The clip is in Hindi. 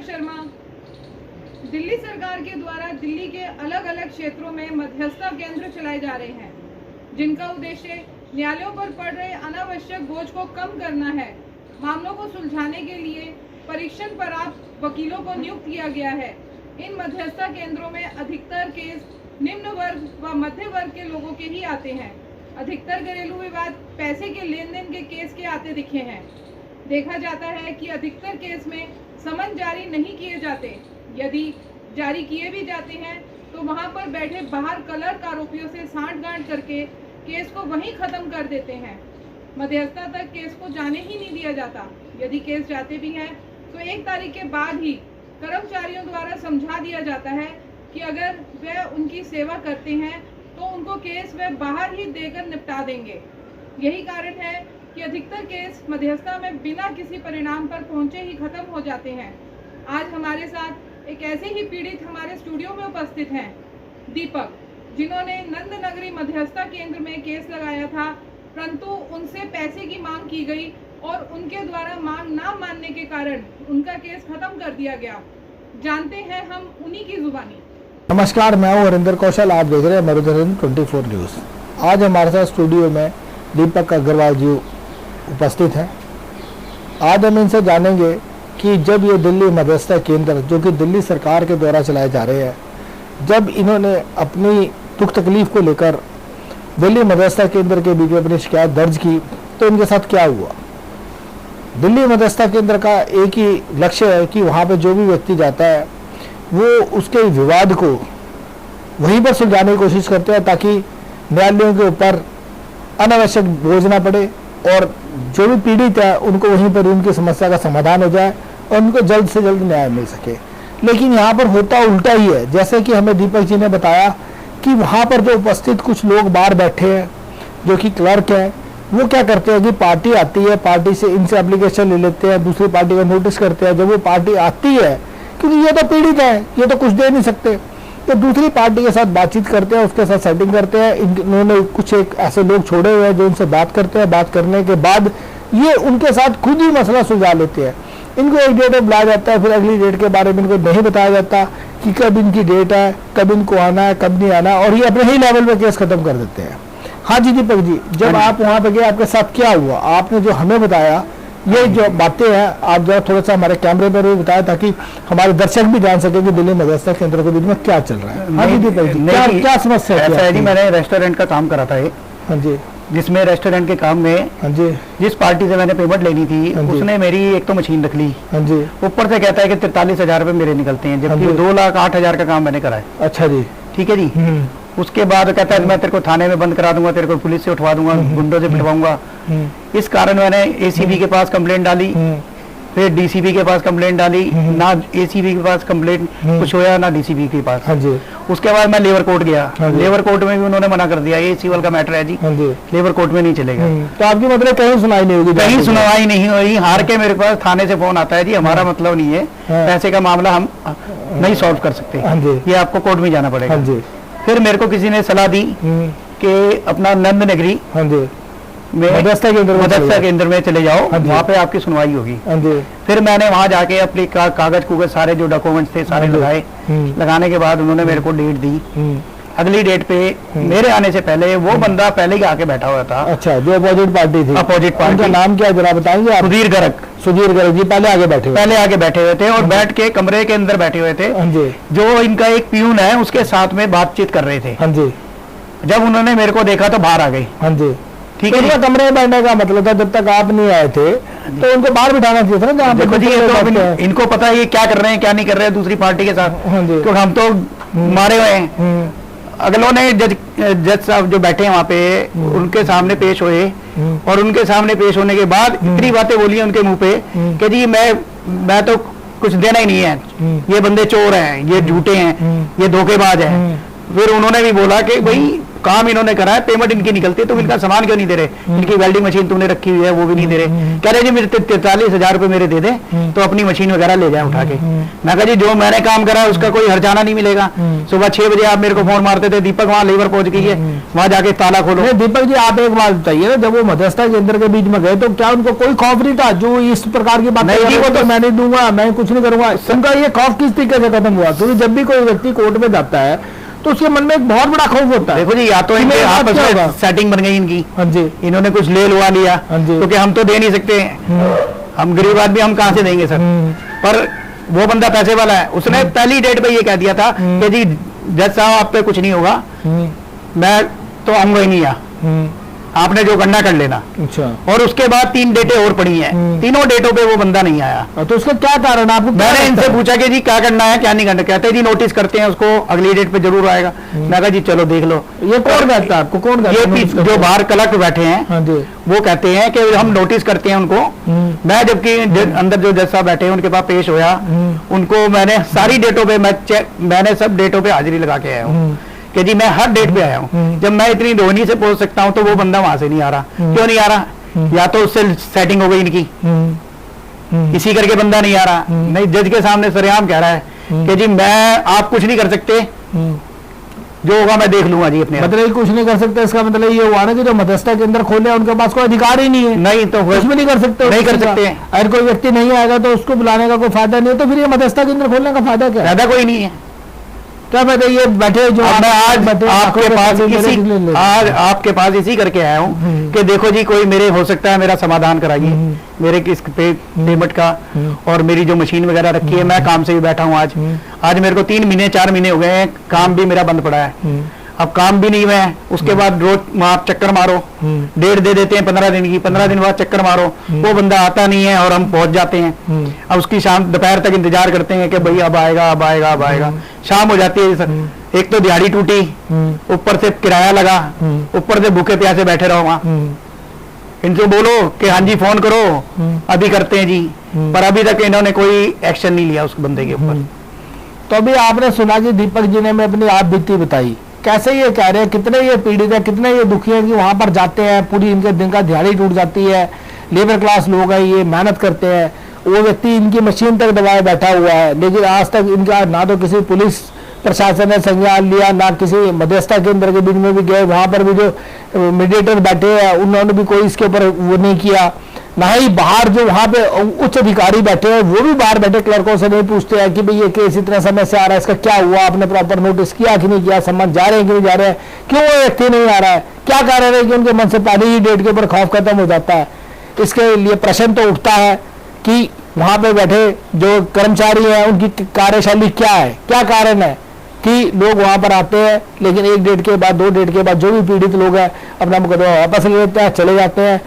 शर्मा। दिल्ली सरकार के द्वारा दिल्ली के अलग अलग क्षेत्रों में मध्यस्थता केंद्र चलाए जा रहे हैं, जिनका उद्देश्य न्यायालयों पर पड़ रहे अनावश्यक बोझ को कम करना है। मामलों को सुलझाने के लिए परीक्षण प्राप्त वकीलों को नियुक्त किया गया है। इन मध्यस्थता केंद्रों में अधिकतर केस निम्न वर्ग व मध्य वर्ग के लोगों के ही आते हैं। अधिकतर घरेलू विवाद पैसे के लेन देन के केस के आते दिखे हैं। देखा जाता है कि अधिकतर केस में समन जारी नहीं किए जाते। यदि जारी किए भी जाते हैं तो वहां पर बैठे बाहर क्लर्क आरोपियों से सांठ-गांठ करके केस को वहीं खत्म कर देते हैं। मध्यस्थता तक केस को जाने ही नहीं दिया जाता। यदि केस जाते भी हैं तो 1 तारीख के बाद ही कर्मचारियों द्वारा समझा दिया जाता है कि अगर वे उनकी सेवा करते हैं तो उनको केस वे बाहर ही देकर निपटा देंगे। यही कारण है कि अधिकतर केस मध्यस्थता में बिना किसी परिणाम पर पहुंचे ही खत्म हो जाते हैं। आज हमारे साथ एक ऐसे ही पीड़ित हमारे स्टूडियो में उपस्थित हैं, दीपक, जिन्होंने नंद नगरी मध्यस्थता केंद्र में केस लगाया था, परंतु उनसे पैसे की मांग की गई और उनके द्वारा मांग ना मानने के कारण उनका केस खत्म कर दिया गया। जानते हैं हम उन्हीं की जुबानी। नमस्कार, मैं हूं हरिंदर कौशल। आप देख रहे हैं मरुधरन 24 न्यूज़। आज हमारे साथ स्टूडियो में दीपक अग्रवाल जी उपस्थित हैं। आज हम इनसे जानेंगे कि जब ये दिल्ली मध्यस्थता केंद्र, जो कि दिल्ली सरकार के द्वारा चलाए जा रहे हैं, जब इन्होंने अपनी दुख तकलीफ को लेकर दिल्ली मध्यस्थता केंद्र के बीच में अपनी शिकायत दर्ज की तो इनके साथ क्या हुआ। दिल्ली मध्यस्थता केंद्र का एक ही लक्ष्य है कि वहाँ पे जो भी व्यक्ति जाता है वो उसके विवाद को वहीं पर सुलझाने की कोशिश करते हैं, ताकि न्यायालयों के ऊपर अनावश्यक बोझ ना पड़े और जो भी पीड़ित है उनको वहीं पर उनकी समस्या का समाधान हो जाए और उनको जल्द से जल्द न्याय मिल सके। लेकिन यहाँ पर होता उल्टा ही है। जैसे कि हमें दीपक जी ने बताया कि वहाँ पर जो उपस्थित कुछ लोग बाहर बैठे हैं जो कि क्लर्क हैं, वो क्या करते हैं कि पार्टी आती है, पार्टी से इनसे एप्लीकेशन ले लेते हैं, दूसरी पार्टी का नोटिस करते हैं। जब वो पार्टी आती है, क्योंकि ये तो पीड़ित है, ये तो कुछ दे नहीं सकते, तो दूसरी पार्टी के साथ बातचीत करते हैं, उसके साथ सेटिंग करते हैं। इन्होंने कुछ एक ऐसे लोग छोड़े हुए हैं जो उनसे बात करते हैं। बात करने के बाद ये उनके साथ खुद ही मसला सुलझा लेते हैं। इनको एक डेट में बुलाया जाता है, फिर अगली डेट के बारे में इनको नहीं बताया जाता कि कब इनकी डेट है, कब इनको आना है, कब नहीं आना, और ये अपने ही लेवल पे केस खत्म कर देते हैं। हाँ जी दीपक जी, जब आप वहाँ पे गए आपके साथ क्या हुआ? आपने जो हमें बताया, ये जो बातें हैं आप जरा थोड़ा सा हमारे कैमरे पर भी बताया ताकि हमारे दर्शक भी जान सके कि दिल्ली मध्यस्थता केंद्र के बीच में क्या चल रहा है। हाँ जी दीपक जी, क्या समस्या है? ऐसा है जी, मैंने रेस्टोरेंट का काम करा था ये। हाँ जी। जिसमें रेस्टोरेंट के काम में, हाँ जी, जिस पार्टी से मैंने पेमेंट लेनी थी उसने मेरी एक तो मशीन रख ली, हाँ जी, ऊपर से कहता है कि 43,000 रुपए मेरे निकलते हैं, जबकि 2,08,000 का काम मैंने करा है। अच्छा जी, ठीक है जी। उसके बाद कहता है मैं तेरे को थाने में बंद करा दूंगा, तेरे को पुलिस से उठवा दूंगा, गुंडों से पिटवाऊंगा। इस कारण मैंने एसीबी के पास कंप्लेंट डाली, फिर डीसीबी के पास कंप्लेंट डाली। ना एसीबी के पास कंप्लेंट कुछ होया, ना डीसीबी के पास। हाँ जी। उसके बाद मैं लेबर कोर्ट गया। लेबर कोर्ट में भी उन्होंने मना कर दिया, ये सिविल का मैटर है जी, लेबर कोर्ट में नहीं चलेगा। तो आपकी मतलब कहीं सुनाई नहीं होगी? कहीं सुनवाई नहीं हुई। हार के मेरे पास थाने से फोन आता है, जी हमारा मतलब नहीं है, पैसे का मामला हम नहीं सॉल्व कर सकते, ये आपको कोर्ट में जाना पड़ेगा। फिर मेरे को किसी ने सलाह दी कि अपना नंद नगरी मध्यस्थता केंद्र में चले जाओ, वहाँ पे आपकी सुनवाई होगी। फिर मैंने वहाँ जाके अपने कागज कुगज सारे जो डॉक्यूमेंट्स थे सारे लगाए। लगाने के बाद उन्होंने मेरे को डेट दी। अगली डेट पे मेरे आने से पहले वो बंदा पहले ही आके बैठा हुआ था। अच्छा, जो अपोजिट पार्टी थी। अपोजिट पार्टी का नाम क्या जरा बताएंगे? सुधीर गर्ग जी पहले आगे बैठे हुए थे और बैठ के कमरे के अंदर बैठे हुए थे। जो इनका एक पियून है उसके साथ में बातचीत कर रहे थे। हाँ जी। जब उन्होंने मेरे को देखा तो बाहर आ गए। हाँ जी, ठीक है। कमरे में बैठने का मतलब था जब तक आप नहीं आए थे तो उनको बाहर बिठाना चाहिए था ना, जहाँ देखो जी, तो इनको पता है ये क्या कर रहे हैं क्या नहीं कर रहे हैं दूसरी पार्टी के साथ, क्योंकि हम तो मारे हुए हैं। अगलों ने जज साहब जो बैठे हैं वहाँ पे उनके सामने पेश हुए और उनके सामने पेश होने के बाद इतनी बातें बोली उनके मुंह पे कि जी मैं तो कुछ देना ही नहीं है, ये बंदे चोर हैं, ये झूठे हैं, ये धोखेबाज हैं। फिर उन्होंने भी बोला कि भाई काम इन्होंने करा है, पेमेंट इनकी निकलती है, तो इनका सामान क्यों नहीं दे रहे? इनकी वेल्डिंग मशीन तुमने रखी हुई है वो भी नहीं दे रहे। कह रहे जी मेरे 43,000 रुपए मेरे दे दे तो अपनी मशीन वगैरह ले जाए उठा के। मैं कहा जी जो मैंने काम करा है उसका कोई हर्जाना नहीं मिलेगा। सुबह 6 बजे आप मेरे को फोन मारते थे, दीपक वहाँ लेबर पहुंच गई है, वहां जाके ताला खोलो। दीपक जी आप एक बात बताइए ना, जब वो मध्यस्थता केंद्र के बीच में गए तो क्या उनको कोई खौफ नहीं था? जो इस प्रकार की बात नहीं, वो तो मैं नहीं दूंगा, मैं कुछ नहीं करूंगा, उनका ये खौफ किस तरीके से खत्म हुआ? क्योंकि जब भी कोई व्यक्ति कोर्ट में जाता है तो उसके मन में एक बहुत बड़ा खौफ होता है। देखो जी, या तो इनके आपस में सेटिंग बन गई इनकी, हाँ जी, इन्होंने कुछ ले लुआ लिया, क्योंकि हम तो दे नहीं सकते, हम गरीब आदमी, हम कहाँ से देंगे सर? पर वो बंदा पैसे वाला है, उसने पहली डेट पे ये कह दिया था कि जी जज साहब आप पे कुछ नहीं होगा, मैं तो आऊंगा ही नहीं यहाँ, आपने जो करना कर लेना। अच्छा। और उसके बाद 3 डेटें और पड़ी हैं, तीनों डेटों पे वो बंदा नहीं आया। तो उसका क्या कारण आपको? मैंने इनसे पूछा कि जी क्या करना है क्या नहीं करना, कहते जी नोटिस करते हैं उसको, अगली डेट पे जरूर आएगा। मैं कहा जी चलो देख लो। ये कौन कहता है आपको? कौन कहता है? ये जो बाहर कलेक्टर बैठे हैं, हाँ जी, वो कहते हैं कि हम नोटिस करते हैं उनको। मैं जबकि अंदर जो जज साहब बैठे हैं उनके पास पेश होया, उनको मैंने सारी डेटों पे मैंने सब डेटों पे हाजिरी लगा के आया हूँ कि जी मैं हर डेट पे आया हूँ। जब मैं इतनी रोहिणी से पहुंच सकता हूँ तो वो बंदा वहां से नहीं आ रहा। क्यों नहीं आ रहा? या तो उससे सेटिंग हो गई इनकी, इसी करके बंदा नहीं आ रहा। नहीं, जज के सामने सरेआम कह रहा है कि जी मैं आप कुछ नहीं कर सकते, जो होगा मैं देख लूंगा जी अपने। मतलब कुछ नहीं कर सकते, इसका मतलब ये हुआ ना कि जो मध्यस्थता केंद्र खोले उनके पास कोई अधिकार ही नहीं है। नहीं तो कुछ भी नहीं कर सकते, नहीं कर सकते। अगर कोई व्यक्ति नहीं आएगा तो उसको बुलाने का कोई फायदा नहीं है, तो फिर ये मध्यस्थता केंद्र खोलने का फायदा क्या? फायदा कोई नहीं है। क्या फायदा? ये बैठे जो मैं आज आपके पास इसी करके आया हूँ कि देखो जी कोई मेरे हो सकता है मेरा समाधान कराइए, मेरे किस पेमेंट का, और मेरी जो मशीन वगैरह रखी है, मैं काम से भी बैठा हूँ आज मेरे को 3 महीने 4 महीने हो गए हैं, काम भी मेरा बंद पड़ा है। अब काम भी नहीं है, उसके बाद रोज आप चक्कर मारो, डेट दे देते हैं 15 दिन की, 15 दिन बाद चक्कर मारो, वो बंदा आता नहीं है और हम पहुंच जाते हैं। अब उसकी शाम दोपहर तक इंतजार करते हैं कि भाई अब आएगा अब आएगा अब आएगा। शाम हो जाती है, एक तो दिहाड़ी टूटी, ऊपर से किराया लगा, ऊपर से भूखे प्यासे बैठे रहो वहां। इनसे बोलो कि हाँ जी फोन करो, अभी करते हैं जी, पर अभी तक इन्होंने कोई एक्शन नहीं लिया उस बंदे के ऊपर। तो अभी आपने सुना कि दीपक जी ने मैं अपनी आप बीती बताई, कैसे ये कह रहे हैं, कितने ये पीड़ित है, कितने ये दुखी है कि वहां पर जाते हैं, पूरी इनके दिन का दिहाड़ी टूट जाती है, लेबर क्लास लोग हैं, ये मेहनत करते हैं, वो व्यक्ति इनकी मशीन तक दबाए बैठा हुआ है, लेकिन आज तक इनका ना तो किसी पुलिस प्रशासन ने संज्ञान लिया, ना किसी मध्यस्थता केंद्र के बीच में भी गए, वहां पर भी जो मीडिएटर बैठे हैं उन्होंने भी कोई इसके ऊपर वो नहीं किया, ना ही बाहर जो वहां पे उच्च अधिकारी बैठे हैं वो भी बाहर बैठे क्लर्कों से नहीं पूछते हैं कि भाई ये केस इतने समय से आ रहा है, इसका क्या हुआ, आपने प्रॉपर नोटिस किया कि नहीं किया, सम्मान जा रहे हैं कि नहीं जा रहे हैं, क्यों वो व्यक्ति नहीं आ रहा है, क्या कारण है कि उनके मन से पहले ही डेट के ऊपर खौफ खत्म हो जाता है। इसके लिए प्रश्न तो उठता है कि वहां पे बैठे जो कर्मचारी हैं उनकी कार्यशैली क्या है, क्या कारण है कि लोग वहां पर आते हैं लेकिन 1 डेट के बाद 2 डेट के बाद जो भी पीड़ित लोग हैं अपना मुकदमा वापस ले लेते हैं, चले जाते हैं।